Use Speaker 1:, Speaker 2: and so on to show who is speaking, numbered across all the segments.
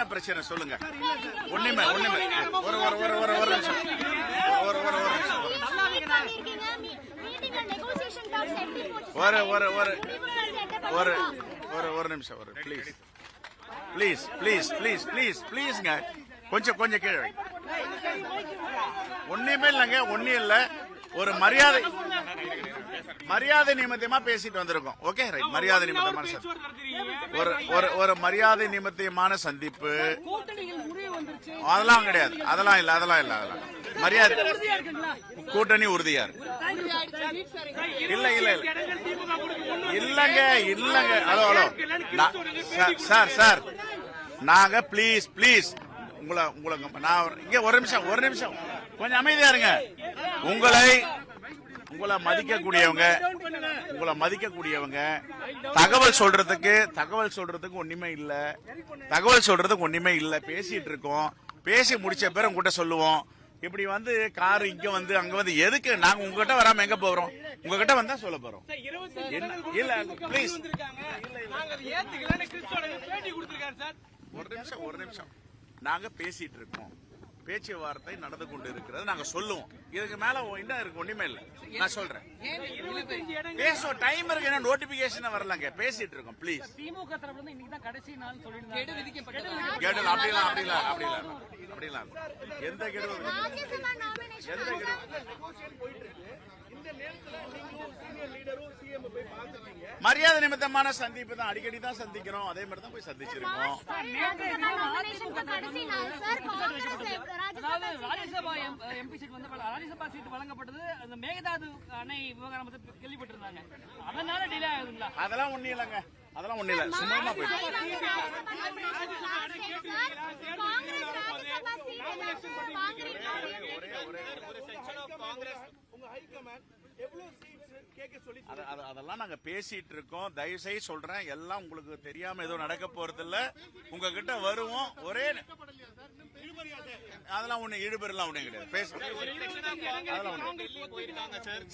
Speaker 1: என்ன பிரச்சனை சொல்லுங்க. ஒண்ணுமே ஒரு ஒரு ஒரு ஒரு ஒரு நிமிஷம் ஒரு ஒரு ஒரு நிமிஷம் ஒரு ஒரு ஒரு ஒரு ஒரு ஒரு நிமிஷம் ஒரு please please please please please ப்ளீஸ்ங்க கொஞ்சம் கொஞ்சம் கீழே. ஒண்ணுமே இல்லைங்க, ஒன்னும் இல்ல. ஒரு மரியாதை நிமித்தமா பேசிட்டு வந்திருக்கோம். Okay right. மரியாதை நிமித்தமான ஒரு ஒரு ஒரு மரியாதை நிமித்தமான சந்திப்பு. அதெல்லாம் கிடையாது, அதெல்லாம் இல்ல, அதெல்லாம் இல்ல. அதெல்லாம் மரியாதை கூட்டணி உறுதியா இருக்கு. இல்ல இல்ல இல்ல இல்லங்க இல்லங்க. ஹலோ ஹலோ சார் சார் நாங்க ப்ளீஸ் ப்ளீஸ் உங்களை நான் இங்க ஒரு நிமிஷம் கொஞ்சம் அமைதியா இருங்க. உங்களை மதிக்கக்கூடியவங்க தகவல் சொல்றதுக்கு ஒண்ணுமே இல்ல. பேசிட்டு இருக்கோம். பேசி முடிச்ச பேர் உங்ககிட்ட சொல்லுவோம். இப்படி வந்து கார் இங்க வந்து அங்க வந்து எதுக்கு? நாங்க உங்ககிட்ட வராம எங்க போறோம்? உங்ககிட்ட வந்தா சொல்ல போறோம். இல்ல ப்ளீஸ் ஒரு நிமிஷம் நாங்க பேசிட்டு இருக்கோம். பேச்சுவார்த்தை நடந்து கொண்டு இருக்கிறது. நாங்க சொல்லுவோம். இதுக்கு மேல என்ன இருக்கு? ஒண்ணுமே இல்ல. நான் சொல்றேன். பேசுவோம். டைம் இருக்கு. என்ன நோட்டிபிகேஷன் வரலங்க. பேசிட்டு இருக்கோம். ப்ளீஸ்.
Speaker 2: திமுக தரப்புல இருந்து இன்னைக்கு தான் கடைசி நாள் சொல்லிருந்தாங்க.
Speaker 1: அப்படிலாம் எந்த கெடுவும் மரியாதை நிமித்தமான சந்திப்பு தான். அடிக்கடி தான் சந்திக்கிறோம். அதே மாதிரி தான் போய் சந்திச்சிருக்கோம்.
Speaker 2: ராஜ்யசபா எம்பி சீட் வந்து ராஜ்யசபா சீட் வழங்கப்பட்டது. அந்த மேகதாது அணை விவகாரம் கேள்விப்பட்டிருந்தாங்க. அதனால டிலே ஆகுதுங்களா?
Speaker 1: அதெல்லாம் ஒண்ணு இல்லைங்க. அதெல்லாம் ஒண்ணு இல்ல. சும்மா போயிட்டு அதெல்லாம் நாங்க பேசிட்டு இருக்கோம். தயவு செய்து சொல்றேன், எல்லாம் உங்களுக்கு தெரியாம ஏதோ நடக்க போறது இல்ல. உங்ககிட்ட வருவோம். ஒரே அதெல்லாம் ஒண்ணு இழுபெறலாம் ஒண்ணு கிடையாது.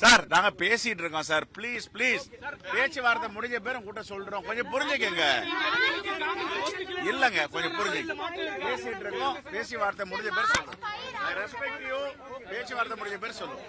Speaker 1: சார் நாங்க பேசிட்டு இருக்கோம் சார். ப்ளீஸ் ப்ளீஸ் பேச்சுவார்த்தை முடிஞ்ச பேரும் கூட்ட சொல்றோம். கொஞ்சம் புரிஞ்சுக்கங்க. இல்லங்க கொஞ்சம் புரிஞ்சுக்க. பேசிட்டு இருக்கோம். பேச்சுவார்த்தை முடிஞ்ச பேர் சொல்றோம். Respect you. பேச்சுவார்த்தை முடிஞ்ச பேர் சொல்லுவோம்.